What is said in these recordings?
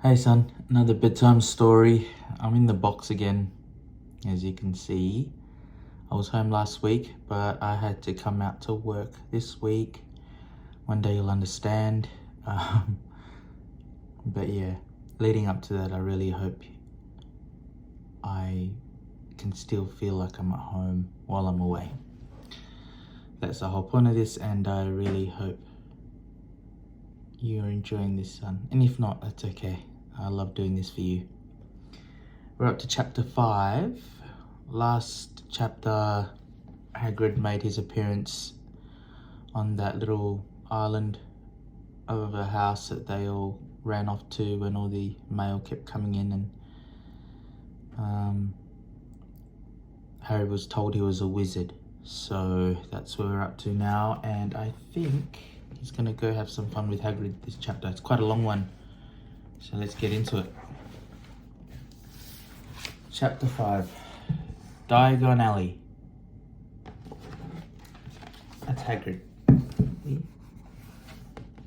Hey son, another bedtime story. I'm in the box again, as you can see. I was home last week, but I had to come out to work this week. One day you'll understand. Um, but yeah, leading up to that, I really hope I can still feel like I'm at home while I'm away. That's the whole point of this, and I really hope you're enjoying this, son. And if not, that's okay. I love doing this for you. We're up to chapter 5. Last chapter, Hagrid made his appearance on that little island of a house that they all ran off to when all the mail kept coming in, and Harry was told he was a wizard. So that's where we're up to now, and I think he's gonna go have some fun with Hagrid this chapter. It's quite a long one, so let's get into it. Chapter 5, Diagon Alley. That's Hagrid.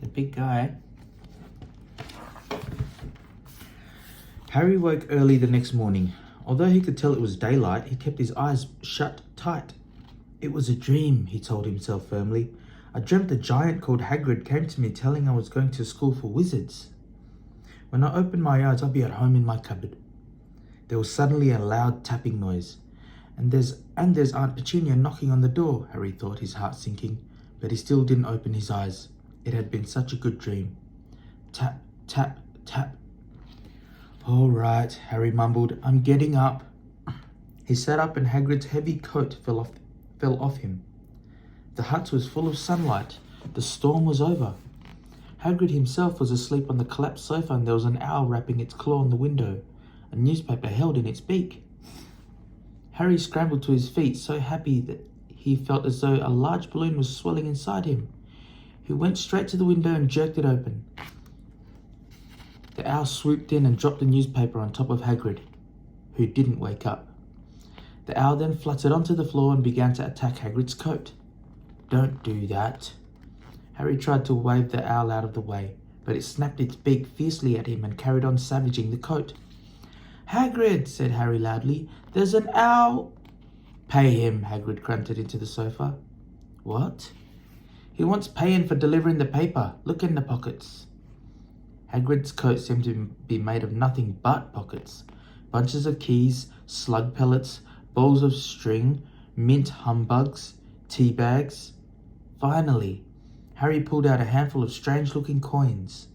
The big guy. Harry woke early the next morning. Although he could tell it was daylight, he kept his eyes shut tight. It was a dream, he told himself firmly. I dreamt a giant called Hagrid came to me telling I was going to school for wizards. When I opened my eyes, I'll be at home in my cupboard. There was suddenly a loud tapping noise. And there's Aunt Petunia knocking on the door, Harry thought, his heart sinking, but he still didn't open his eyes. It had been such a good dream. Tap, tap, tap. All right, Harry mumbled. I'm getting up. He sat up and Hagrid's heavy coat fell off him. The hut was full of sunlight. The storm was over. Hagrid himself was asleep on the collapsed sofa, and there was an owl rapping its claw on the window, a newspaper held in its beak. Harry scrambled to his feet, so happy that he felt as though a large balloon was swelling inside him. He went straight to the window and jerked it open. The owl swooped in and dropped the newspaper on top of Hagrid, who didn't wake up. The owl then fluttered onto the floor and began to attack Hagrid's coat. Don't do that. Harry tried to wave the owl out of the way, but it snapped its beak fiercely at him and carried on savaging the coat. Hagrid, said Harry loudly, there's an owl. Pay him, Hagrid grunted into the sofa. What? He wants paying for delivering the paper. Look in the pockets. Hagrid's coat seemed to be made of nothing but pockets. Bunches of keys, slug pellets, balls of string, mint humbugs, tea bags. Finally, Harry pulled out a handful of strange-looking coins.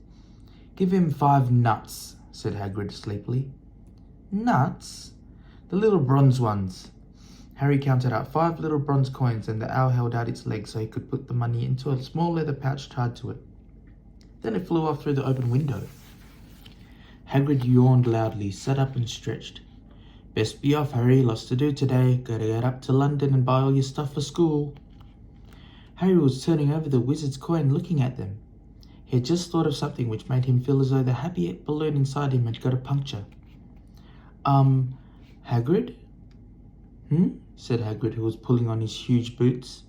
Give him 5 nuts, said Hagrid sleepily. Nuts? The little bronze ones. Harry counted out 5 little bronze coins, and the owl held out its leg so he could put the money into a small leather pouch tied to it. Then it flew off through the open window. Hagrid yawned loudly, sat up and stretched. Best be off, Harry. Lots to do today. Gotta get up to London and buy all your stuff for school. Harry was turning over the wizard's coin, looking at them. He had just thought of something which made him feel as though the happy balloon inside him had got a puncture. Hagrid? Said Hagrid, who was pulling on his huge boots.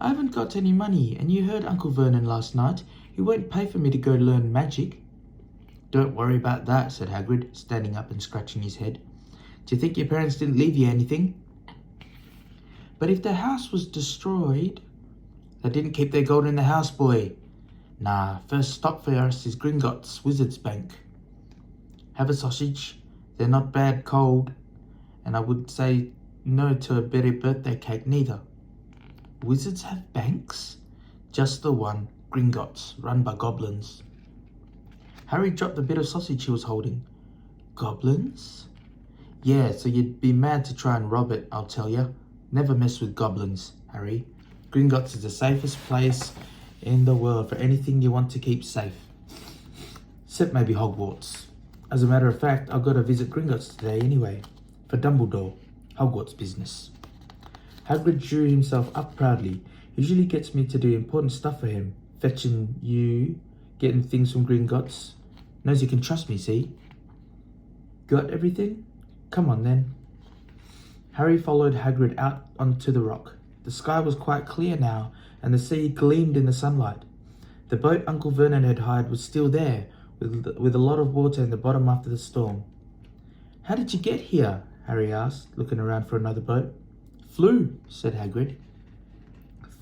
I haven't got any money, and you heard Uncle Vernon last night. He won't pay for me to go learn magic. Don't worry about that, said Hagrid, standing up and scratching his head. Do you think your parents didn't leave you anything? But if the house was destroyed... They didn't keep their gold in the house, boy. Nah, first stop for us is Gringotts, Wizard's Bank. Have a sausage. They're not bad cold. And I would say no to a berry birthday cake neither. Wizards have banks? Just the one, Gringotts, run by goblins. Harry dropped the bit of sausage he was holding. Goblins? Yeah, so you'd be mad to try and rob it, I'll tell you. Never mess with goblins, Harry. Gringotts is the safest place in the world for anything you want to keep safe. Except maybe Hogwarts. As a matter of fact, I've got to visit Gringotts today anyway. For Dumbledore. Hogwarts business. Hagrid drew himself up proudly. Usually gets me to do important stuff for him. Fetching you, getting things from Gringotts. Knows you can trust me, see? Got everything? Come on then. Harry followed Hagrid out onto the rock. The sky was quite clear now, and the sea gleamed in the sunlight. The boat Uncle Vernon had hired was still there, with a lot of water in the bottom after the storm. How did you get here? Harry asked, looking around for another boat. Flew, said Hagrid.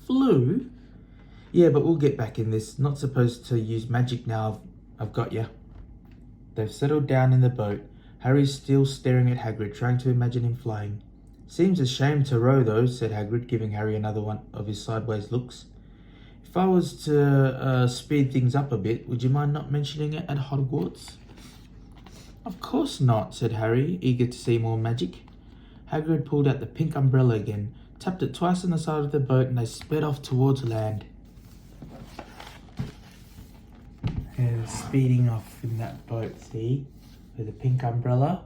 Flew? Yeah, but we'll get back in this. Not supposed to use magic now. I've got you. They've settled down in the boat. Harry's still staring at Hagrid, trying to imagine him flying. Seems a shame to row, though, said Hagrid, giving Harry another one of his sideways looks. If I was to speed things up a bit, would you mind not mentioning it at Hogwarts? Of course not, said Harry, eager to see more magic. Hagrid pulled out the pink umbrella again, tapped it twice on the side of the boat, and they sped off towards land. And speeding off in that boat, see? With the pink umbrella.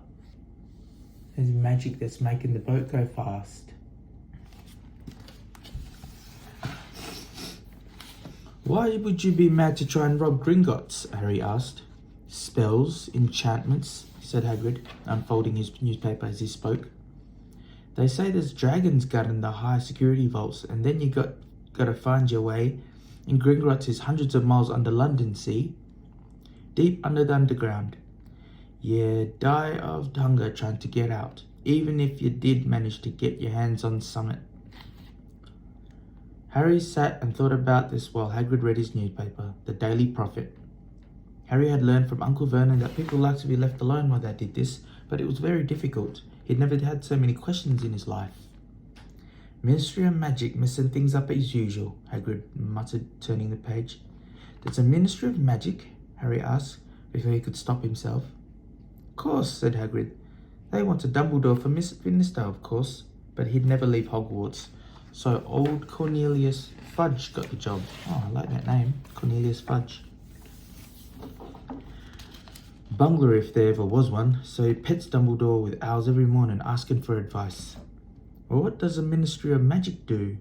There's magic that's making the boat go fast. Why would you be mad to try and rob Gringotts? Harry asked. Spells, enchantments, said Hagrid, unfolding his newspaper as he spoke. They say there's dragons guarding the high security vaults, and then you gotta find your way. And Gringotts is hundreds of miles under London, see? Deep under the underground. Yeah, die of hunger trying to get out, even if you did manage to get your hands on summit. Harry sat and thought about this while Hagrid read his newspaper, The Daily Prophet. Harry had learned from Uncle Vernon that people liked to be left alone while they did this, but it was very difficult. He'd never had so many questions in his life. Ministry of Magic messing things up as usual, Hagrid muttered, turning the page. There's a Ministry of Magic? Harry asked, before he could stop himself. Of course, said Hagrid. They wanted Dumbledore for Minister, of course, but he'd never leave Hogwarts. So old Cornelius Fudge got the job. Oh, I like that name, Cornelius Fudge. Bungler if there ever was one, so he pets Dumbledore with owls every morning asking for advice. Well, what does a Ministry of Magic do?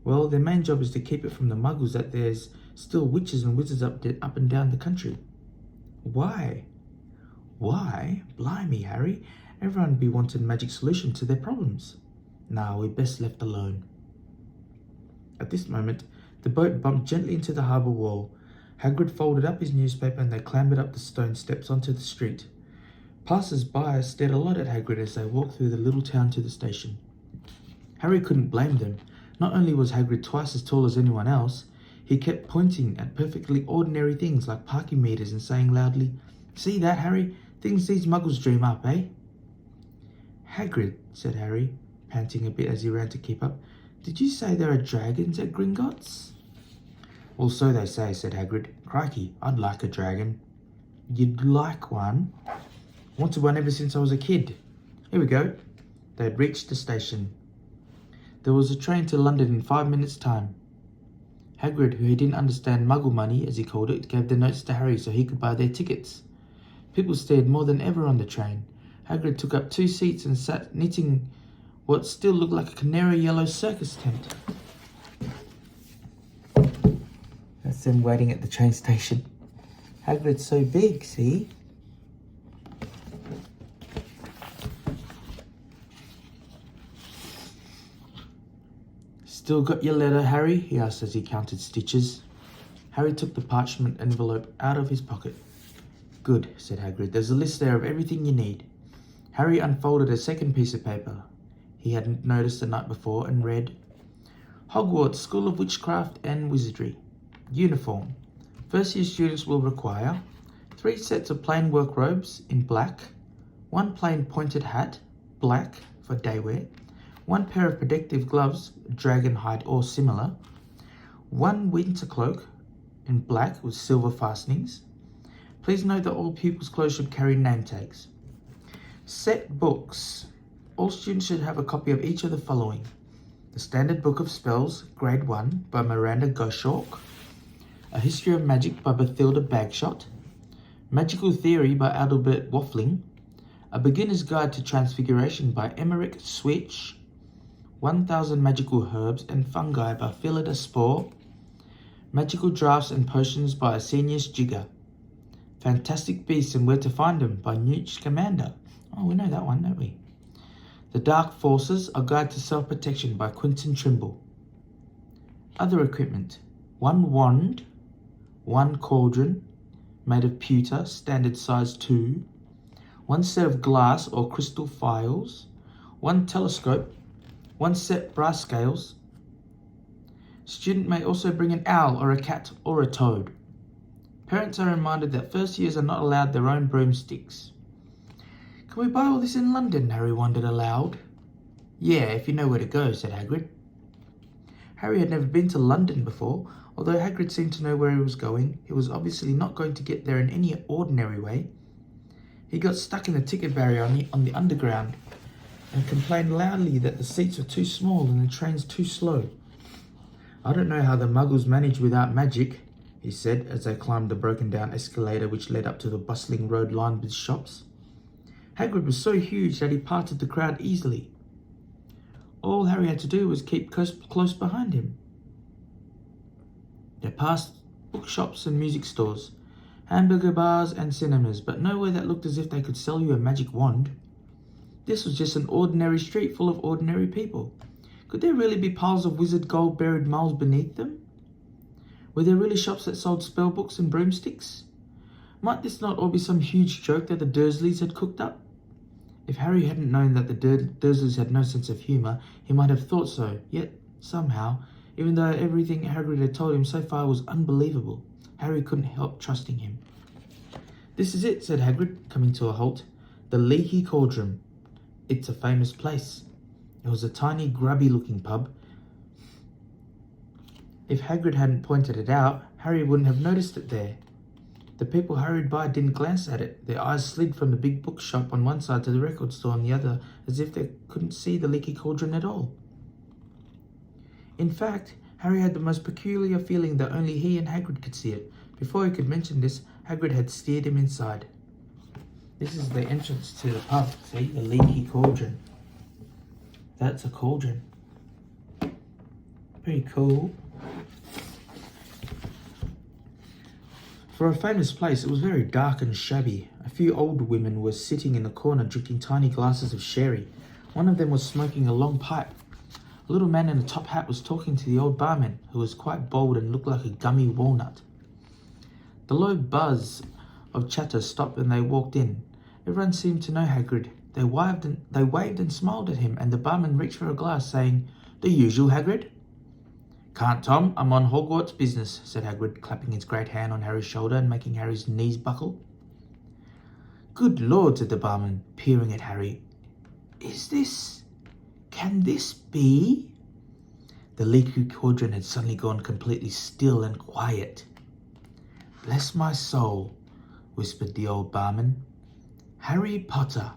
Well, their main job is to keep it from the muggles that there's still witches and wizards up and down the country. Why? Why? Blimey, Harry. Everyone be wanting magic solution to their problems. Nah, we're best left alone. At this moment, the boat bumped gently into the harbour wall. Hagrid folded up his newspaper and they clambered up the stone steps onto the street. Passers-by stared a lot at Hagrid as they walked through the little town to the station. Harry couldn't blame them. Not only was Hagrid twice as tall as anyone else, he kept pointing at perfectly ordinary things like parking meters and saying loudly, See that, Harry? Things these muggles dream up, eh? Hagrid, said Harry, panting a bit as he ran to keep up. Did you say there are dragons at Gringotts? Well, so they say, said Hagrid. Crikey, I'd like a dragon. You'd like one? Wanted one ever since I was a kid. Here we go. They had reached the station. There was a train to London in 5 minutes' time. Hagrid, who didn't understand muggle money, as he called it, gave the notes to Harry so he could buy their tickets. People stared more than ever on the train. Hagrid took up 2 seats and sat knitting what still looked like a canary yellow circus tent. That's them waiting at the train station. Hagrid's so big, see? Still got your letter, Harry? He asked as he counted stitches. Harry took the parchment envelope out of his pocket. Good, said Hagrid. There's a list there of everything you need. Harry unfolded a second piece of paper he hadn't noticed the night before and read, Hogwarts School of Witchcraft and Wizardry. Uniform. First year students will require 3 sets of plain work robes in black, 1 plain pointed hat, black for day wear, 1 pair of protective gloves, dragon hide or similar, 1 winter cloak in black with silver fastenings. Please note that all pupils' clothes should carry name tags. Set books. All students should have a copy of each of the following. The Standard Book of Spells, Grade 1 by Miranda Goshawk, A History of Magic by Bathilda Bagshot, Magical Theory by Adelbert Waffling, A Beginner's Guide to Transfiguration by Emmerich Switch, 1000 Magical Herbs and Fungi by Philida Spore, Magical Drafts and Potions by Asenius Jigger, Fantastic Beasts and Where to Find Them by Newt Scamander. Oh, we know that one, don't we? The Dark Forces, A Guide to Self-Protection by Quentin Trimble. Other equipment, 1 wand, 1 cauldron, made of pewter, standard size 2, 1 set of glass or crystal phials, 1 telescope, 1 set brass scales. Student may also bring an owl or a cat or a toad. Parents are reminded that first years are not allowed their own broomsticks. Can we buy all this in London? Harry wondered aloud. Yeah, if you know where to go, said Hagrid. Harry had never been to London before. Although Hagrid seemed to know where he was going, he was obviously not going to get there in any ordinary way. He got stuck in the ticket barrier on the underground and complained loudly that the seats were too small and the trains too slow. I don't know how the Muggles manage without magic, he said as they climbed the broken-down escalator which led up to the bustling road lined with shops. Hagrid was so huge that he parted the crowd easily. All Harry had to do was keep close behind him. They passed bookshops and music stores, hamburger bars and cinemas, but nowhere that looked as if they could sell you a magic wand. This was just an ordinary street full of ordinary people. Could there really be piles of wizard gold buried miles beneath them? Were there really shops that sold spellbooks and broomsticks? Might this not all be some huge joke that the Dursleys had cooked up? If Harry hadn't known that the Dursleys had no sense of humour, he might have thought so, yet, somehow, even though everything Hagrid had told him so far was unbelievable, Harry couldn't help trusting him. This is it, said Hagrid, coming to a halt. The Leaky Cauldron. It's a famous place. It was a tiny, grubby-looking pub. If Hagrid hadn't pointed it out, Harry wouldn't have noticed it there. The people hurried by didn't glance at it. Their eyes slid from the big bookshop on one side to the record store on the other, as if they couldn't see the Leaky Cauldron at all. In fact, Harry had the most peculiar feeling that only he and Hagrid could see it. Before he could mention this, Hagrid had steered him inside. This is the entrance to the pub, see? The Leaky Cauldron. That's a cauldron. Pretty cool. For a famous place, it was very dark and shabby. A few old women were sitting in the corner drinking tiny glasses of sherry. One of them was smoking a long pipe. A little man in a top hat was talking to the old barman, who was quite bald and looked like a gummy walnut. The low buzz of chatter stopped when they walked in. Everyone seemed to know Hagrid. They waved and smiled at him, and the barman reached for a glass, saying, "The usual, Hagrid?" "Can't, Tom. I'm on Hogwarts business," said Hagrid, clapping his great hand on Harry's shoulder and making Harry's knees buckle. "Good Lord," said the barman, peering at Harry. Can this be?" The Leaky Cauldron had suddenly gone completely still and quiet. "Bless my soul," whispered the old barman. "Harry Potter,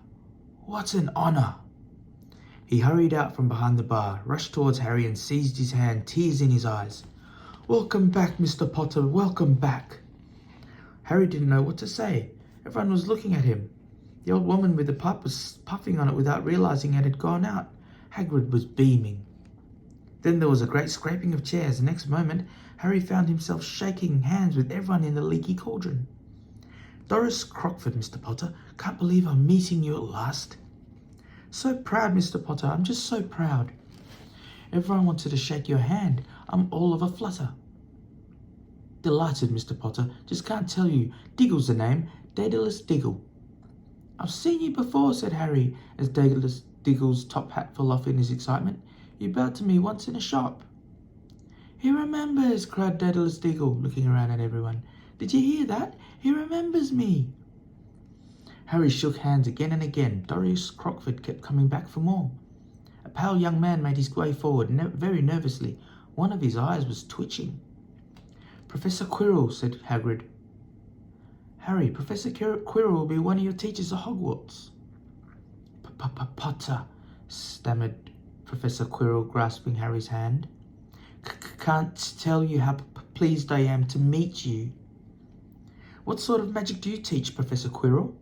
what an honour!" He hurried out from behind the bar, rushed towards Harry and seized his hand, tears in his eyes. "Welcome back, Mr. Potter, welcome back." Harry didn't know what to say. Everyone was looking at him. The old woman with the pipe was puffing on it without realising it had gone out. Hagrid was beaming. Then there was a great scraping of chairs. The next moment, Harry found himself shaking hands with everyone in the Leaky Cauldron. "Doris Crockford, Mr. Potter. Can't believe I'm meeting you at last." "So proud, Mr. Potter. I'm just so proud." "Everyone wanted to shake your hand. I'm all of a flutter." "Delighted, Mr. Potter. Just can't tell you. Diggle's the name. Daedalus Diggle." "I've seen you before," said Harry, as Daedalus Diggle's top hat fell off in his excitement. "You bowed to me once in a shop." "He remembers," cried Daedalus Diggle, looking around at everyone. "Did you hear that? He remembers me." Harry shook hands again and again. Doris Crockford kept coming back for more. A pale young man made his way forward, very nervously. One of his eyes was twitching. "Professor Quirrell," said Hagrid. "Harry, Professor Quirrell will be one of your teachers at Hogwarts." "Potter," stammered Professor Quirrell, grasping Harry's hand. "Can't tell you how pleased I am to meet you." "What sort of magic do you teach, Professor Quirrell?"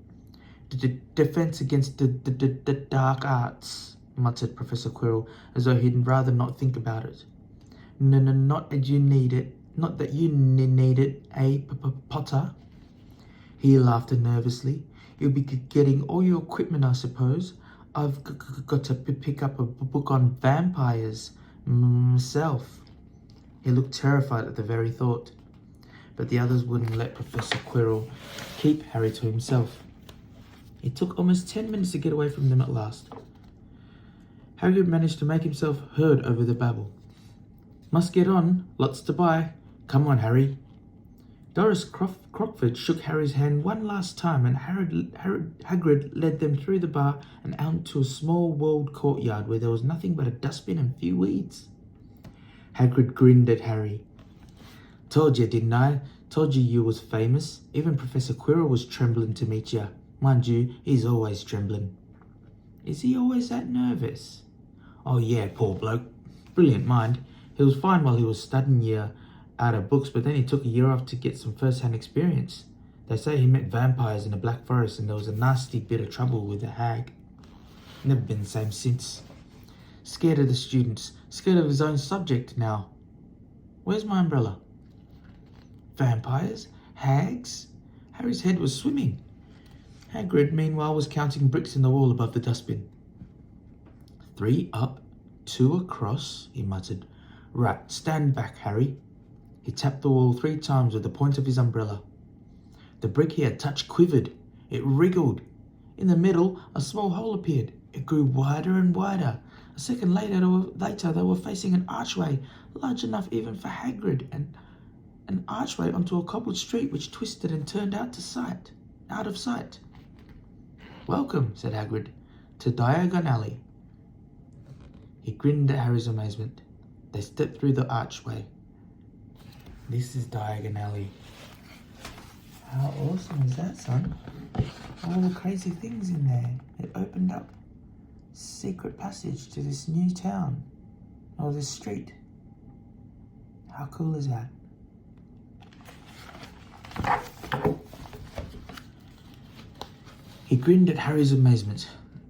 Defense against the dark arts," muttered Professor Quirrell, as though he'd rather not think about it. No, not that you need it. Not that you need it, eh, Potter?" He laughed nervously. "You'll be getting all your equipment, I suppose. I've got to pick up a book on vampires myself." He looked terrified at the very thought. but the others wouldn't let Professor Quirrell keep Harry to himself. It took almost 10 minutes to get away from them at last. Hagrid managed to make himself heard over the babble. "Must get on, lots to buy. Come on, Harry." Doris Crockford shook Harry's hand one last time, and Hagrid led them through the bar and out to a small walled courtyard where there was nothing but a dustbin and a few weeds. Hagrid grinned at Harry. "Told you, didn't I? Told you was famous. Even Professor Quirrell was trembling to meet you. Mind you, he's always trembling." "Is he always that nervous?" "Oh yeah, poor bloke. Brilliant mind. He was fine while he was studying you out of books, but then he took a year off to get some first-hand experience. They say he met vampires in the Black Forest and there was a nasty bit of trouble with a hag. Never been the same since. Scared of the students, scared of his own subject now. Where's my umbrella? Vampires? Hags?" Harry's head was swimming. Hagrid, meanwhile, was counting bricks in the wall above the dustbin. 3 up, 2 across, he muttered. "Right, stand back, Harry." He tapped the wall 3 times with the point of his umbrella. The brick he had touched quivered. It wriggled. In the middle, a small hole appeared. It grew wider and wider. A second later, they were facing an archway, large enough even for Hagrid, and an archway onto a cobbled street which twisted and turned out of sight. "Welcome," said Hagrid, "to Diagon Alley." He grinned at Harry's amazement. They stepped through the archway. This is Diagon Alley. How awesome is that, son? All the crazy things in there. It opened up secret passage to this new town, or this street. How cool is that? He grinned at Harry's amazement.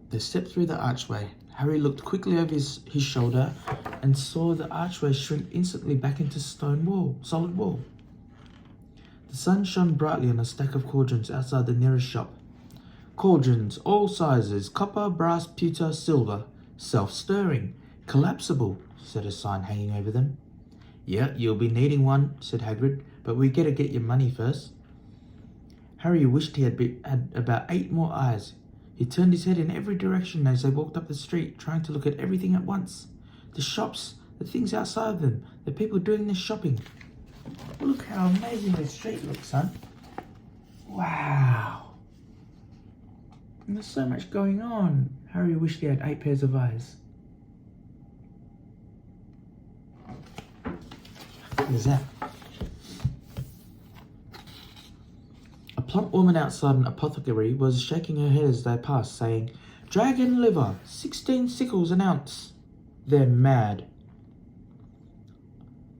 They stepped through the archway. Harry looked quickly over his shoulder and saw the archway shrink instantly back into solid wall. The sun shone brightly on a stack of cauldrons outside the nearest shop. Cauldrons, all sizes, copper, brass, pewter, silver, self-stirring, collapsible, said a sign hanging over them. "Yeah, you'll be needing one," said Hagrid, "but we gotta get your money first." Harry wished he had about 8 more eyes. He turned his head in every direction as they walked up the street, trying to look at everything at once. The shops, the things outside them, the people doing their shopping. Look how amazing this street looks, son. Wow. And there's so much going on. Harry wished he had 8 pairs of eyes. What is that? A plump woman outside an apothecary was shaking her head as they passed, saying, "Dragon liver, 16 sickles an ounce." "They're mad."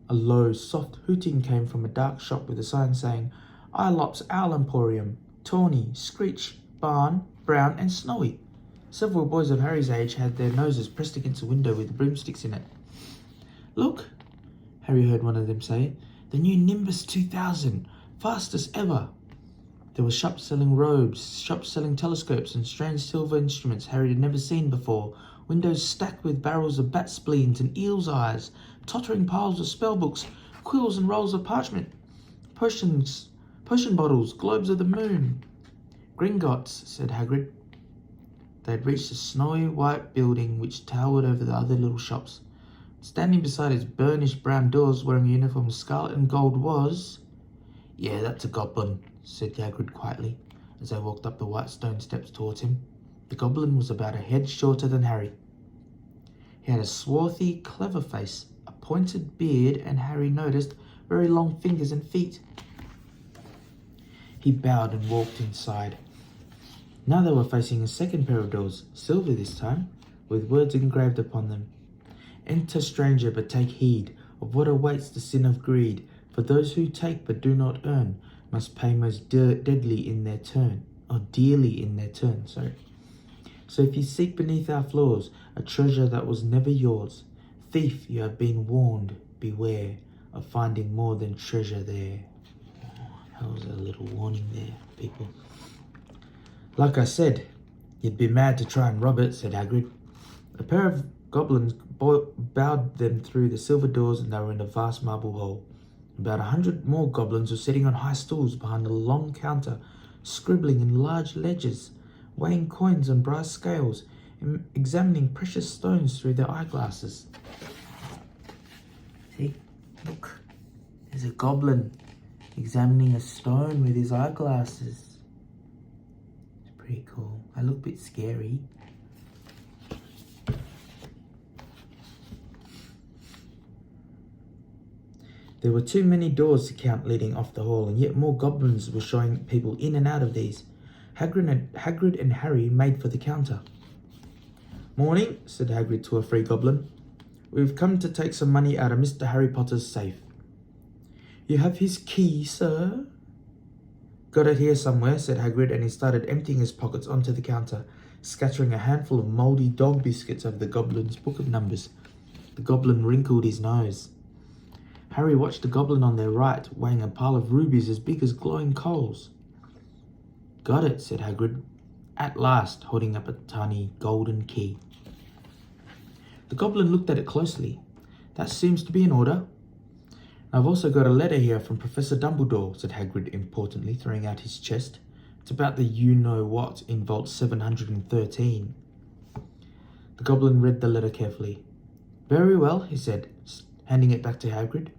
A low, soft hooting came from a dark shop with a sign saying, "Ilops Owl Emporium, Tawny, Screech, Barn, Brown and Snowy." Several boys of Harry's age had their noses pressed against a window with broomsticks in it. "Look," Harry heard one of them say, "the new Nimbus 2000, fastest ever." There were shops selling robes, shops selling telescopes and strange silver instruments Harry had never seen before, windows stacked with barrels of bat spleens and eel's eyes, tottering piles of spellbooks, quills and rolls of parchment, potion bottles, globes of the moon. "Gringotts," said Hagrid. They had reached a snowy white building which towered over the other little shops. Standing beside its burnished brown doors, wearing a uniform of scarlet and gold was... "Yeah, that's a goblin," said Hagrid quietly, as they walked up the white stone steps towards him. The goblin was about a head shorter than Harry. He had a swarthy, clever face, a pointed beard, and Harry noticed very long fingers and feet. He bowed and walked inside. Now they were facing a second pair of doors, silver this time, with words engraved upon them. "Enter, stranger, but take heed of what awaits the sin of greed. For those who take but do not earn must pay most dearly in their turn. So if you seek beneath our floors a treasure that was never yours, thief, you have been warned, beware of finding more than treasure there." That was a little warning there, people. "Like I said, you'd be mad to try and rob it," said Hagrid. A pair of goblins bowed them through the silver doors, and they were in a vast marble hall. About 100 more goblins were sitting on high stools behind a long counter, scribbling in large ledgers, weighing coins on brass scales, and examining precious stones through their eyeglasses. See, look, there's a goblin examining a stone with his eyeglasses. It's pretty cool. I look a bit scary. There were too many doors to count leading off the hall, and yet more goblins were showing people in and out of these. Hagrid and Harry made for the counter. "Morning," said Hagrid to a free goblin. "We've come to take some money out of Mr. Harry Potter's safe." "You have his key, sir?" "Got it here somewhere," said Hagrid, and he started emptying his pockets onto the counter, scattering a handful of mouldy dog biscuits over the goblin's book of numbers. The goblin wrinkled his nose. Harry watched the goblin on their right, weighing a pile of rubies as big as glowing coals. "Got it," said Hagrid, at last holding up a tiny golden key. The goblin looked at it closely. "That seems to be in order." "I've also got a letter here from Professor Dumbledore," said Hagrid importantly, throwing out his chest. "It's about the you-know-what in Vault 713. The goblin read the letter carefully. "Very well," he said, handing it back to Hagrid.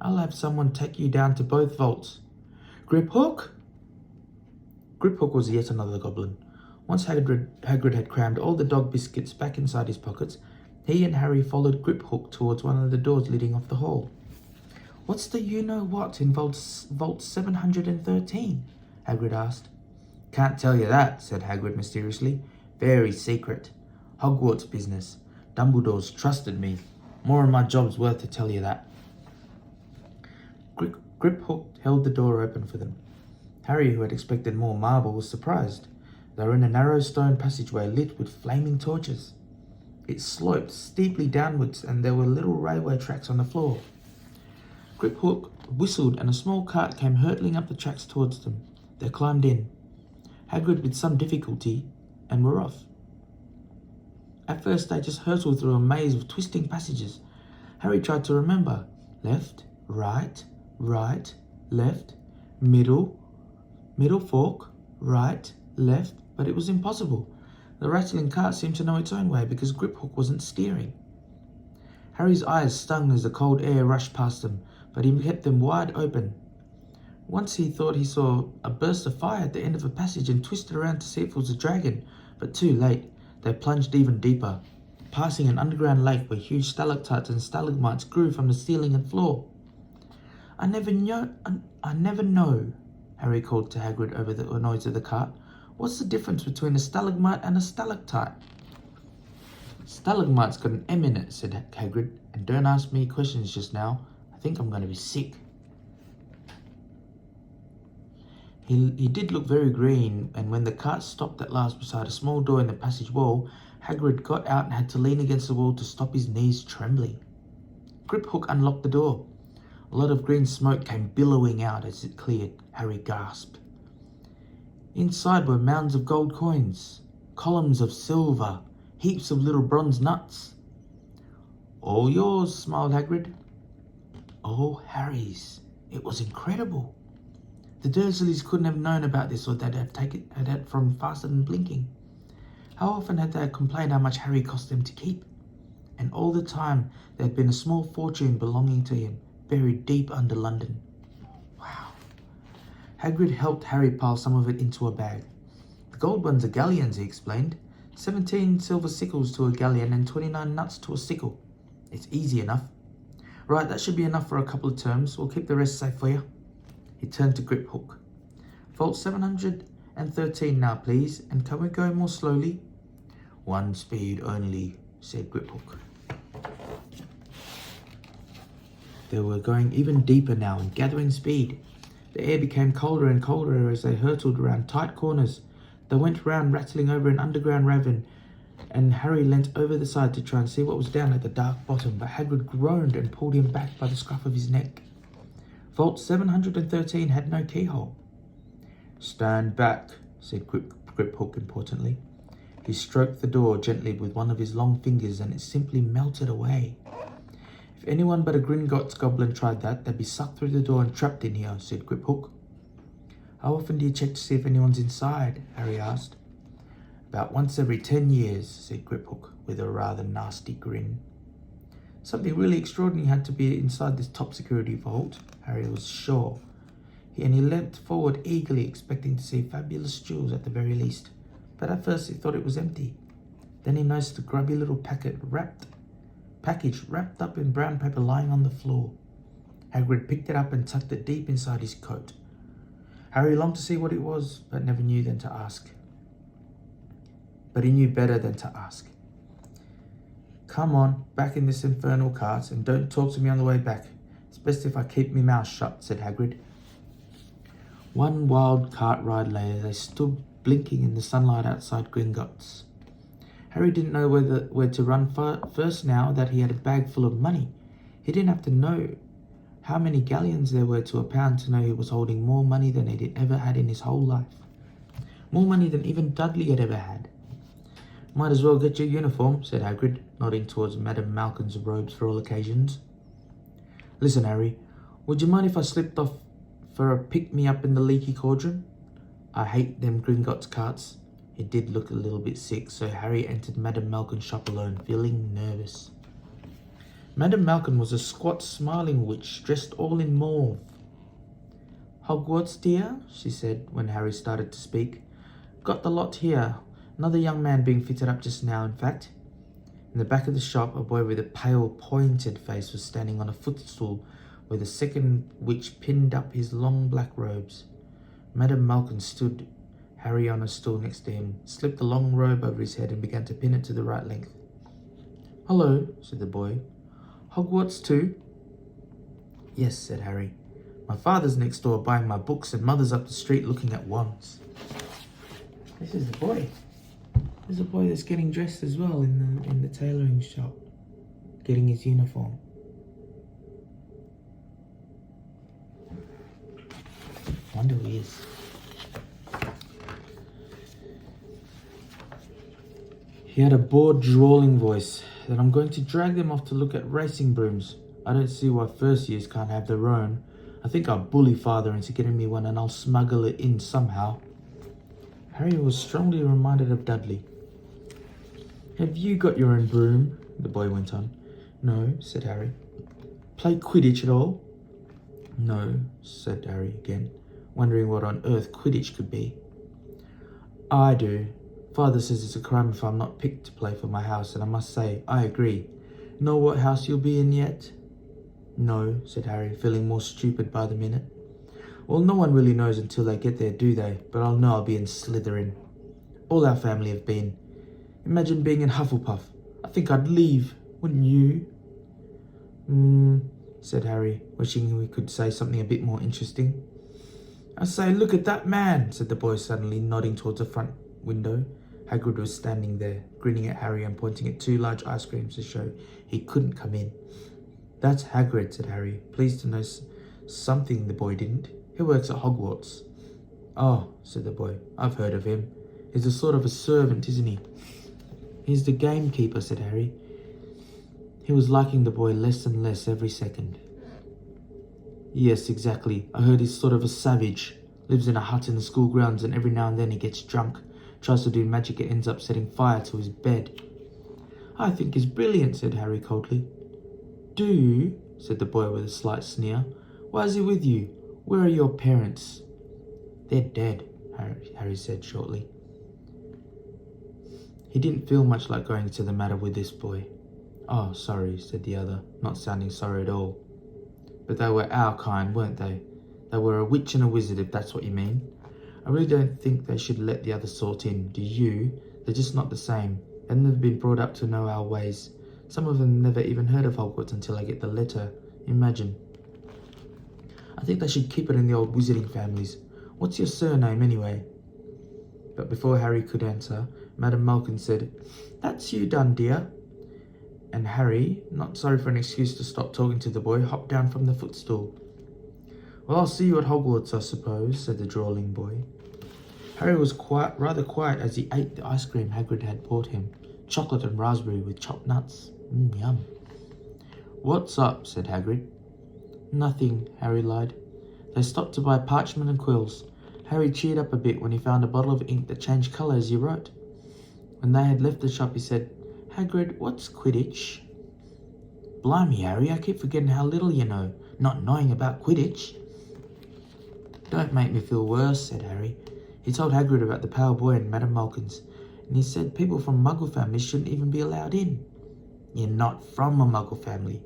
"I'll have someone take you down to both vaults." "Griphook?" Griphook was yet another goblin. Once Hagrid had crammed all the dog biscuits back inside his pockets, he and Harry followed Griphook towards one of the doors leading off the hall. "What's the you-know-what in Vault 713? Hagrid asked. "Can't tell you that," said Hagrid mysteriously. "Very secret. Hogwarts business. Dumbledore's trusted me. More than my job's worth to tell you that." Griphook held the door open for them. Harry, who had expected more marble, was surprised. They were in a narrow stone passageway lit with flaming torches. It sloped steeply downwards, and there were little railway tracks on the floor. Griphook whistled, and a small cart came hurtling up the tracks towards them. They climbed in, Hagrid with some difficulty, and were off. At first they just hurtled through a maze of twisting passages. Harry tried to remember. Left, right, right, left, middle fork, right, left, but it was impossible. The rattling cart seemed to know its own way because Griphook wasn't steering. Harry's eyes stung as the cold air rushed past them, but he kept them wide open. Once he thought he saw a burst of fire at the end of a passage and twisted around to see if it was a dragon, but too late. They plunged even deeper, passing an underground lake where huge stalactites and stalagmites grew from the ceiling and floor. I never know, Harry called to Hagrid over the noise of the cart. "What's the difference between a stalagmite and a stalactite?" "Stalagmite's got an M in it," said Hagrid, "and don't ask me questions just now. I think I'm going to be sick." He did look very green, and when the cart stopped at last beside a small door in the passage wall, Hagrid got out and had to lean against the wall to stop his knees trembling. Griphook unlocked the door. A lot of green smoke came billowing out as it cleared. Harry gasped. Inside were mounds of gold coins, columns of silver, heaps of little bronze nuts. "All yours," smiled Hagrid. "All Harry's." It was incredible. The Dursleys couldn't have known about this, or they'd have taken it from faster than blinking. How often had they complained how much Harry cost them to keep? And all the time there had been a small fortune belonging to him, buried deep under London. Wow. Hagrid helped Harry pile some of it into a bag. "The gold ones are galleons," he explained. 17 silver sickles to a galleon and 29 nuts to a sickle. It's easy enough. Right, that should be enough for a couple of terms. We'll keep the rest safe for you. He turned to Griphook. "Vault 713 now, please, and can we go more slowly?" "One speed only," said Griphook. They were going even deeper now and gathering speed. The air became colder and colder as they hurtled around tight corners. They went round rattling over an underground ravine, and Harry leant over the side to try and see what was down at the dark bottom, but Hagrid groaned and pulled him back by the scruff of his neck. Vault 713 had no keyhole. "Stand back," said Griphook importantly. He stroked the door gently with one of his long fingers, and it simply melted away. If anyone but a Gringotts goblin tried that, they'd be sucked through the door and trapped in here, said Griphook. How often do you check to see if anyone's inside? Harry asked. About once every 10 years, said Griphook, with a rather nasty grin. Something really extraordinary had to be inside this top security vault, Harry was sure. And he leant forward eagerly, expecting to see fabulous jewels at the very least. But at first he thought it was empty. Then he noticed a grubby little package wrapped up in brown paper lying on the floor. Hagrid picked it up and tucked it deep inside his coat. Harry longed to see what it was, but never knew then to ask. But he knew better than to ask. Come on, back in this infernal cart, and don't talk to me on the way back. It's best if I keep my mouth shut, said Hagrid. One wild cart ride later, they stood blinking in the sunlight outside Gringotts. Harry didn't know where to run first now that he had a bag full of money. He didn't have to know how many galleons there were to a pound to know he was holding more money than he'd ever had in his whole life. More money than even Dudley had ever had. Might as well get your uniform, said Hagrid, nodding towards Madame Malkin's robes for all occasions. Listen, Harry, would you mind if I slipped off for a pick-me-up in the leaky cauldron? I hate them Gringotts carts. He did look a little bit sick, so Harry entered Madame Malkin's shop alone, feeling nervous. Madame Malkin was a squat, smiling witch, dressed all in mauve. Hogwarts, dear, she said, when Harry started to speak. Got the lot here. Another young man being fitted up just now, in fact. In the back of the shop, a boy with a pale, pointed face was standing on a footstool where the second witch pinned up his long black robes. Madame Malkin stood Harry on a stool next to him, slipped the long robe over his head and began to pin it to the right length. Hello, said the boy. Hogwarts too? Yes, said Harry. My father's next door buying my books and mother's up the street looking at wands. This is the boy. There's a boy that's getting dressed as well in the tailoring shop, getting his uniform. Wonder who he is. He had a bored, drawling voice. Then I'm going to drag them off to look at racing brooms. I don't see why first years can't have their own. I think I'll bully father into getting me one and I'll smuggle it in somehow. Harry was strongly reminded of Dudley. Have you got your own broom? The boy went on. No, said Harry. Play Quidditch at all? No, said Harry again, wondering what on earth Quidditch could be. I do. Father says it's a crime if I'm not picked to play for my house, and I must say, I agree. Know what house you'll be in yet? No, said Harry, feeling more stupid by the minute. Well, no one really knows until they get there, do they? But I'll know I'll be in Slytherin. All our family have been. Imagine being in Hufflepuff. I think I'd leave, wouldn't you? Said Harry, wishing we could say something a bit more interesting. I say, look at that man, said the boy suddenly, nodding towards the front window. Hagrid was standing there, grinning at Harry and pointing at 2 large ice creams to show he couldn't come in. That's Hagrid, said Harry, pleased to know something the boy didn't. He works at Hogwarts. Oh, said the boy, I've heard of him. He's a sort of a servant, isn't he? He's the gamekeeper, said Harry. He was liking the boy less and less every second. Yes, exactly. I heard he's sort of a savage. Lives in a hut in the school grounds and every now and then he gets drunk. Tries to do magic and ends up setting fire to his bed. I think he's brilliant, said Harry coldly. Do you? Said the boy with a slight sneer. Why is he with you? Where are your parents? They're dead, Harry said shortly. He didn't feel much like going into the matter with this boy. Oh, sorry, said the other, not sounding sorry at all. But they were our kind, weren't they? They were a witch and a wizard, if that's what you mean. I really don't think they should let the other sort in, do you? They're just not the same. They've never been brought up to know our ways. Some of them never even heard of Hogwarts until I get the letter. Imagine. I think they should keep it in the old wizarding families. What's your surname, anyway? But before Harry could answer, Madame Malkin said, That's you done, dear. And Harry, not sorry for an excuse to stop talking to the boy, hopped down from the footstool. Well, I'll see you at Hogwarts, I suppose, said the drawling boy. Harry was rather quiet as he ate the ice cream Hagrid had bought him, chocolate and raspberry with chopped nuts. Yum. "What's up?" said Hagrid. "Nothing," Harry lied. They stopped to buy parchment and quills. Harry cheered up a bit when he found a bottle of ink that changed colour as you wrote. When they had left the shop, he said, "Hagrid, what's Quidditch?" "Blimey, Harry, I keep forgetting how little you know, not knowing about Quidditch." "Don't make me feel worse," said Harry. He told Hagrid about the Pale Boy and Madame Malkins, and he said people from Muggle families shouldn't even be allowed in. "You're not from a Muggle family.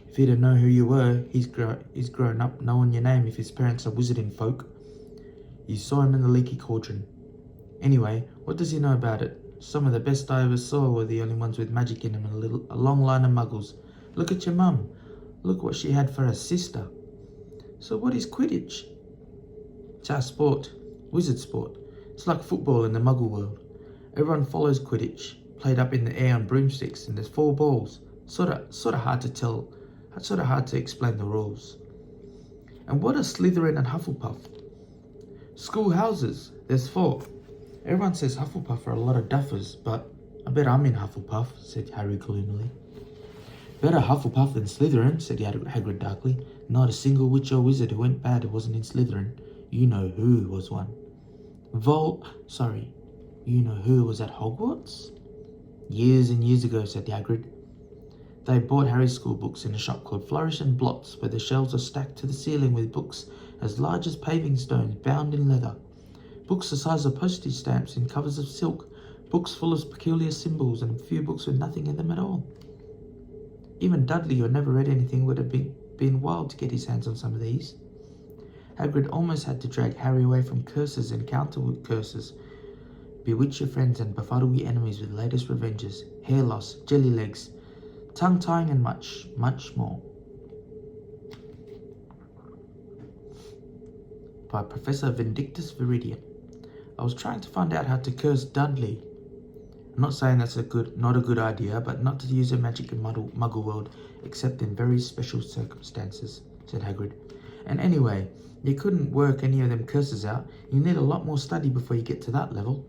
If he'd have known who you were, he's grown up knowing your name if his parents are wizarding folk. You saw him in the leaky cauldron. Anyway, what does he know about it? Some of the best I ever saw were the only ones with magic in them and a long line of muggles. Look at your mum. Look what she had for her sister." "So what is Quidditch?" "It's our sport. Wizard sport. It's like football in the muggle world. Everyone follows Quidditch, played up in the air on broomsticks, and there's 4 balls. Sort of hard to tell. It's sort of hard to explain the rules." "And what are Slytherin and Hufflepuff?" "School houses. There's 4. Everyone says Hufflepuff are a lot of duffers, but I bet I'm in Hufflepuff," said Harry gloomily. "Better Hufflepuff than Slytherin," said Hagrid darkly. "Not a single witch or wizard who went bad who wasn't in Slytherin. You know who was one." You know who was at Hogwarts?" "Years and years ago," said Hagrid. They bought Harry's school books in a shop called Flourish and Blots, where the shelves are stacked to the ceiling with books as large as paving stones bound in leather. Books the size of postage stamps in covers of silk, books full of peculiar symbols, and a few books with nothing in them at all. Even Dudley, who had never read anything, would have been wild to get his hands on some of these. Hagrid almost had to drag Harry away from curses and counter curses. Bewitch your friends and befuddle your enemies with latest revenges, hair loss, jelly legs, tongue tying, and much, much more. By Professor Vindictus Viridian. I was trying to find out how to curse Dudley. I'm not saying that's not a good idea, but not to use your magic in Muggle world, except in very special circumstances, said Hagrid. And anyway, you couldn't work any of them curses out. You need a lot more study before you get to that level.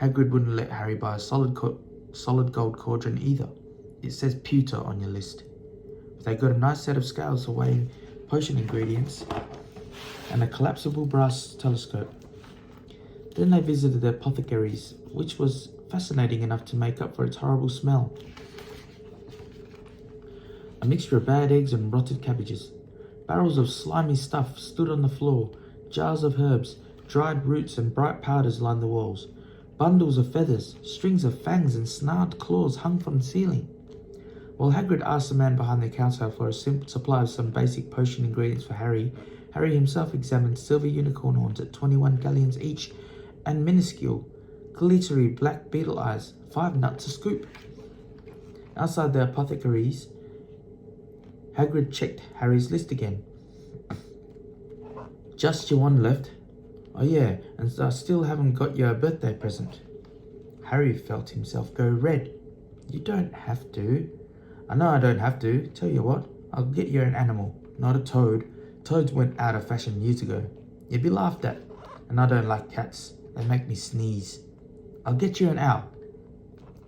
Hagrid wouldn't let Harry buy a solid gold cauldron either. It says pewter on your list. But they got a nice set of scales for weighing potion ingredients and a collapsible brass telescope. Then they visited the apothecary's, which was fascinating enough to make up for its horrible smell. A mixture of bad eggs and rotted cabbages. Barrels of slimy stuff stood on the floor. Jars of herbs, dried roots and bright powders lined the walls. Bundles of feathers, strings of fangs and snarled claws hung from the ceiling. While Hagrid asked the man behind the counter for a simple supply of some basic potion ingredients for Harry himself examined silver unicorn horns at 21 galleons each and minuscule, glittery black beetle eyes, 5 nuts a scoop. Outside the apothecary's, Hagrid checked Harry's list again. "Just your one left." "Oh yeah, and I still haven't got you a birthday present." Harry felt himself go red. "You don't have to." "I know I don't have to. Tell you what, I'll get you an animal, not a toad. Toads went out of fashion years ago. You'd be laughed at. And I don't like cats. They make me sneeze. I'll get you an owl.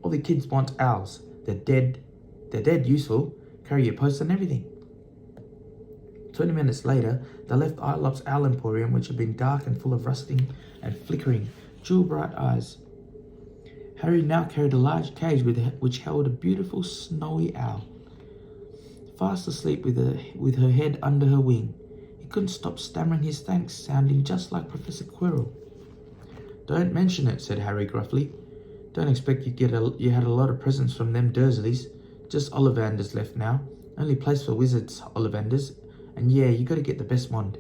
All the kids want owls. They're dead useful. Carry your posts and everything." 20 minutes later, they left Ilop's Owl Emporium, which had been dark and full of rusting and flickering, jewel-bright eyes. Harry now carried a large cage which held a beautiful snowy owl, fast asleep with her head under her wing. He couldn't stop stammering his thanks, sounding just like Professor Quirrell. "Don't mention it," said Harry gruffly. "Don't expect you had a lot of presents from them Dursleys. Just Ollivanders left now. Only place for wizards, Ollivanders. And yeah, you got to get the best wand."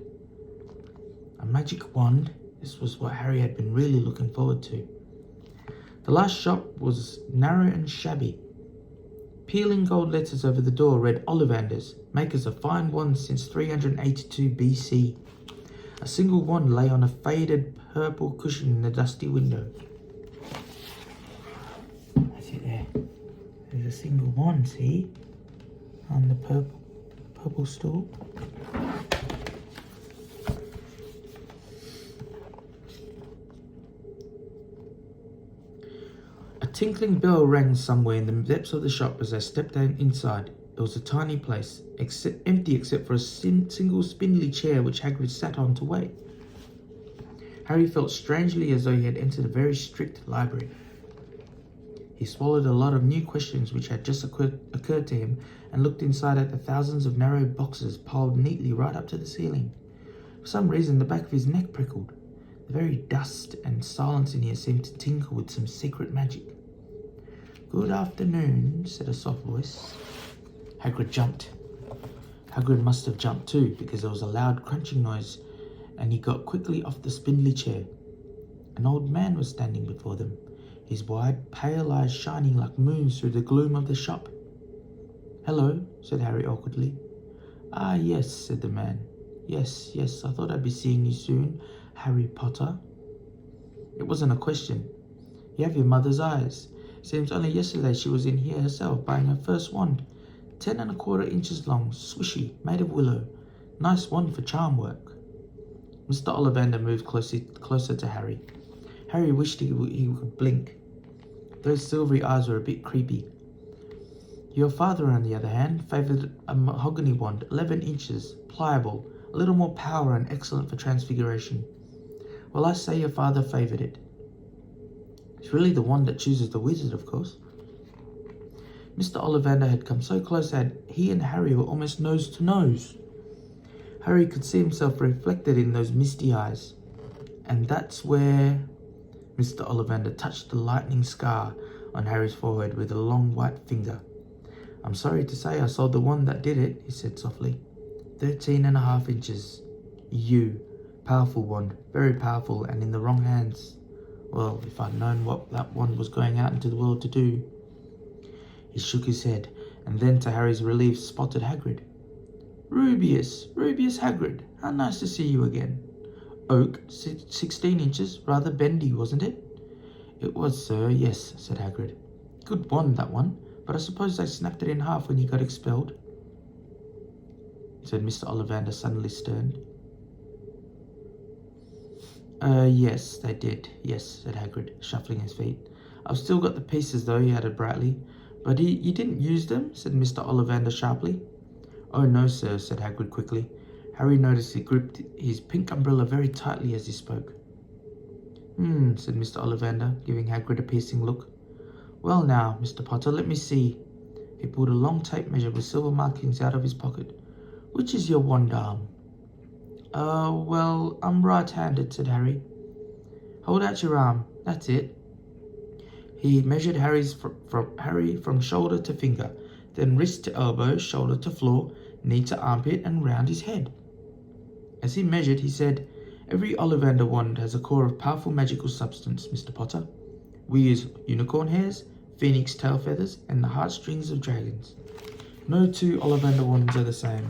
A magic wand? This was what Harry had been really looking forward to. The last shop was narrow and shabby. Peeling gold letters over the door read "Ollivanders, makers of fine wands since 382 BC. A single wand lay on a faded purple cushion in the dusty window. That's it there. There's a single wand, see? On the purple stool. A tinkling bell rang somewhere in the depths of the shop as they stepped inside. It was a tiny place, empty except for a single spindly chair which Hagrid sat on to wait. Harry felt strangely as though he had entered a very strict library. He swallowed a lot of new questions which had just occurred to him and looked inside at the thousands of narrow boxes piled neatly right up to the ceiling. For some reason, the back of his neck prickled. The very dust and silence in here seemed to tinkle with some secret magic. "Good afternoon," said a soft voice. Hagrid jumped. Hagrid must have jumped too, because there was a loud crunching noise, and he got quickly off the spindly chair. An old man was standing before them, his wide, pale eyes shining like moons through the gloom of the shop. "Hello," said Harry awkwardly. "Ah, yes," said the man. Yes, I thought I'd be seeing you soon, Harry Potter." It wasn't a question. "You have your mother's eyes. Seems only yesterday she was in here herself buying her first wand. 10 1/4 inches long, swishy, made of willow. Nice wand for charm work." Mr. Ollivander moved closer to Harry. Harry wished he could blink. Those silvery eyes were a bit creepy. "Your father, on the other hand, favoured a mahogany wand, 11 inches, pliable, a little more power and excellent for transfiguration. Well, I say your father favoured it. It's really the wand that chooses the wizard, of course." Mr. Ollivander had come so close that he and Harry were almost nose to nose. Harry could see himself reflected in those misty eyes. And that's where Mr. Ollivander touched the lightning scar on Harry's forehead with a long white finger. "I'm sorry to say I sold the wand that did it," he said softly. 13 1/2 inches. Powerful wand, very powerful, and in the wrong hands. Well, if I'd known what that wand was going out into the world to do." He shook his head, and then, to Harry's relief, spotted Hagrid. Rubius Hagrid, how nice to see you again. Oak, 16 inches, rather bendy, wasn't it?" "It was, sir, yes," said Hagrid. "Good wand, that one, but I suppose they snapped it in half when you got expelled," said Mr. Ollivander, suddenly stern. Yes, they did, yes," said Hagrid, shuffling his feet. "I've still got the pieces, though," he added brightly. "But you didn't use them?" said Mr. Ollivander sharply. "Oh, no, sir," said Hagrid quickly. Harry noticed he gripped his pink umbrella very tightly as he spoke. Said Mr. Ollivander, giving Hagrid a piercing look. "Well now, Mr. Potter, let me see." He pulled a long tape measure with silver markings out of his pocket. "Which is your wand arm?" Well, I'm right-handed," said Harry. "Hold out your arm. That's it." He measured Harry from shoulder to finger, then wrist to elbow, shoulder to floor, knee to armpit, and round his head. As he measured, he said, "Every Ollivander wand has a core of powerful magical substance, Mr. Potter. We use unicorn hairs, phoenix tail feathers, and the heartstrings of dragons. No two Ollivander wands are the same.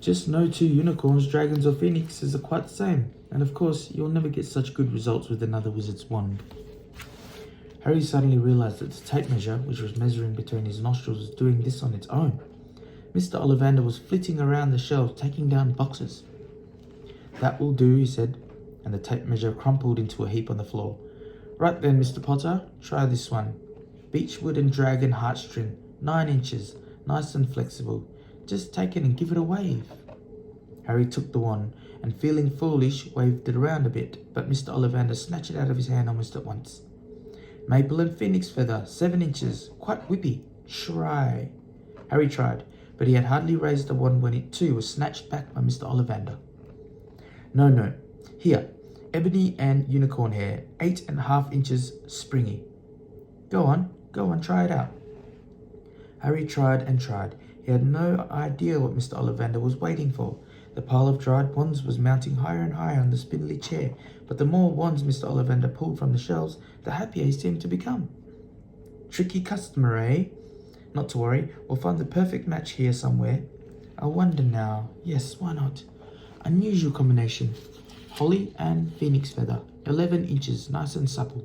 Just no two unicorns, dragons, or phoenixes are quite the same. And of course, you'll never get such good results with another wizard's wand." Harry suddenly realised that the tape measure, which was measuring between his nostrils, was doing this on its own. Mr. Ollivander was flitting around the shelves, taking down boxes. "That will do," he said, and the tape measure crumpled into a heap on the floor. "Right then, Mr. Potter, try this one. Beechwood and dragon heartstring, 9 inches, nice and flexible. Just take it and give it a wave." Harry took the wand, and feeling foolish, waved it around a bit, but Mr. Ollivander snatched it out of his hand almost at once. "Maple and phoenix feather, 7 inches, quite whippy. Try." Harry tried, but he had hardly raised the wand when it too was snatched back by Mr. Ollivander. No. Here, ebony and unicorn hair, 8 1/2 inches, springy. Go on, try it out." Harry tried and tried. He had no idea what Mr. Ollivander was waiting for. The pile of dried wands was mounting higher and higher on the spindly chair, but the more wands Mr. Ollivander pulled from the shelves, the happier he seemed to become. "Tricky customer, eh? Not to worry, we'll find the perfect match here somewhere. I wonder now. Yes, why not? Unusual combination. Holly and phoenix feather, 11 inches, nice and supple."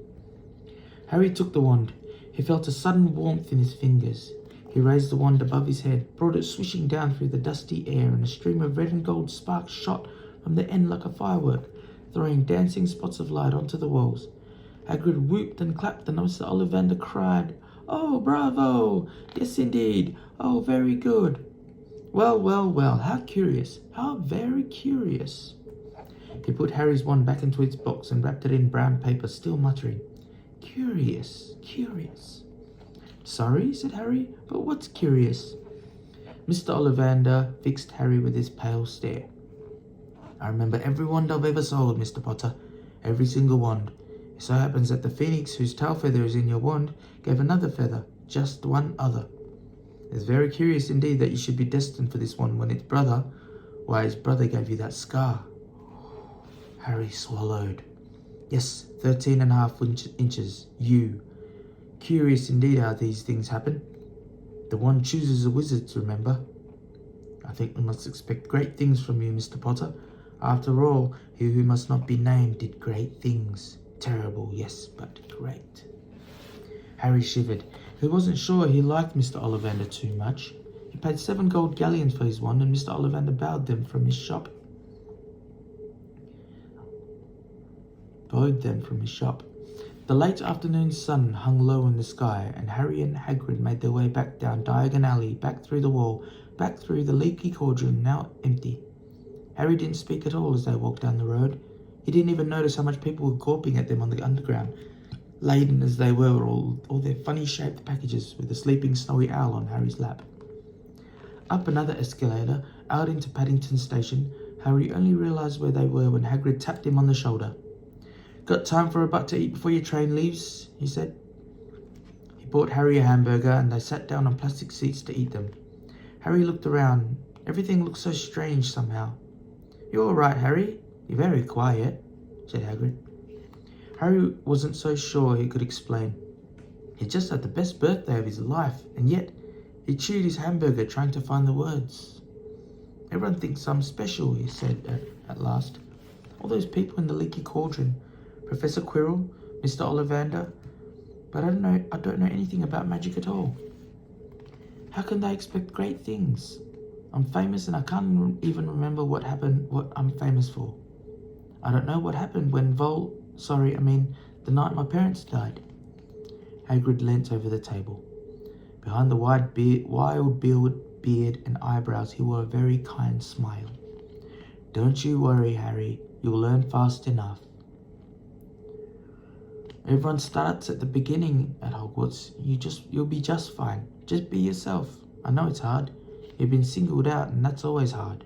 Harry took the wand. He felt a sudden warmth in his fingers. He raised the wand above his head, brought it swishing down through the dusty air, and a stream of red and gold sparks shot from the end like a firework, throwing dancing spots of light onto the walls. Hagrid whooped and clapped, and Mr. Ollivander cried, Oh, bravo! Yes, indeed. Oh, very good. Well, well, well, how curious. How very curious. He put Harry's wand back into its box and wrapped it in brown paper, still muttering, Curious, curious. Sorry, said Harry, but what's curious? Mr. Ollivander fixed Harry with his pale stare. I remember every wand I've ever sold, Mr. Potter. Every single wand. It so happens that the phoenix whose tail feather is in your wand gave another feather, just one other. It's very curious indeed that you should be destined for this one when his brother gave you that scar. Harry swallowed. Yes, 13.5 inches. You. Curious indeed how these things happen. The wand chooses the wizards, remember? I think we must expect great things from you, Mr. Potter. After all, he who must not be named did great things. Terrible, yes, but great. Harry shivered. He wasn't sure he liked Mr. Ollivander too much. He paid 7 gold galleons for his wand, and Mr. Ollivander bowed them from his shop. The late afternoon sun hung low in the sky, and Harry and Hagrid made their way back down Diagon Alley, back through the wall, back through the leaky cauldron, now empty. Harry didn't speak at all as they walked down the road. He didn't even notice how much people were gawping at them on the underground, laden as they were with all their funny-shaped packages, with the sleeping snowy owl on Harry's lap. Up another escalator, out into Paddington Station, Harry only realised where they were when Hagrid tapped him on the shoulder. Got time for a bite to eat before your train leaves? He said. He bought Harry a hamburger and they sat down on plastic seats to eat them. Harry looked around. Everything looked so strange somehow. You all right, Harry? You're very quiet, said Hagrid. Harry wasn't so sure he could explain. He just had the best birthday of his life, and yet he chewed his hamburger trying to find the words. Everyone thinks I'm special, he said at last. All those people in the leaky cauldron, Professor Quirrell, Mr. Ollivander, but I don't know anything about magic at all. How can they expect great things? I'm famous and I can't even remember what I'm famous for. I don't know what happened when the night my parents died. Hagrid leant over the table. Behind the wild beard and eyebrows he wore a very kind smile. Don't you worry, Harry. You'll learn fast enough. Everyone starts at the beginning at Hogwarts. You'll be just fine. Just be yourself. I know it's hard. You've been singled out and that's always hard.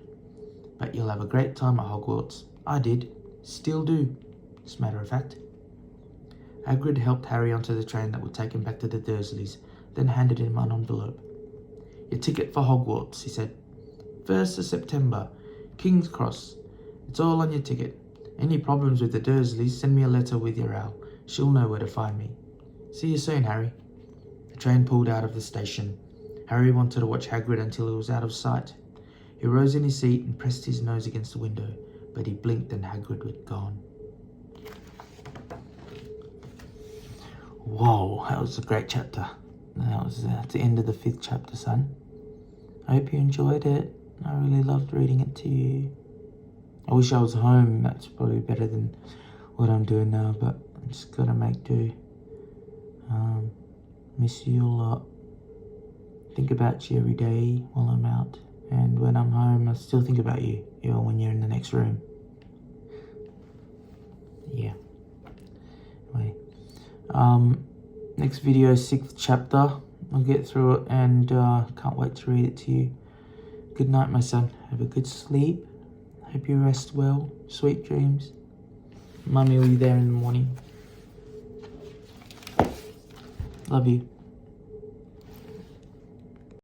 But you'll have a great time at Hogwarts. I did. Still do, as a matter of fact. Hagrid helped Harry onto the train that would take him back to the Dursleys, then handed him an envelope. Your ticket for Hogwarts, he said. 1st of September, King's Cross. It's all on your ticket. Any problems with the Dursleys, send me a letter with your owl. She'll know where to find me. See you soon, Harry. The train pulled out of the station. Harry wanted to watch Hagrid until he was out of sight. He rose in his seat and pressed his nose against the window, but he blinked and Hagrid was gone. Whoa, that was a great chapter. That was the end of the 5th chapter, son. I hope you enjoyed it. I really loved reading it to you. I wish I was home. That's probably better than what I'm doing now, but I'm just gonna make do. Miss you a lot. Think about you every day while I'm out. And when I'm home, I still think about you, even when you're in the next room. Yeah. Anyway. Next video, 6th chapter. I'll get through it and can't wait to read it to you. Good night, my son. Have a good sleep. Hope you rest well. Sweet dreams. Mummy will be there in the morning. Love you.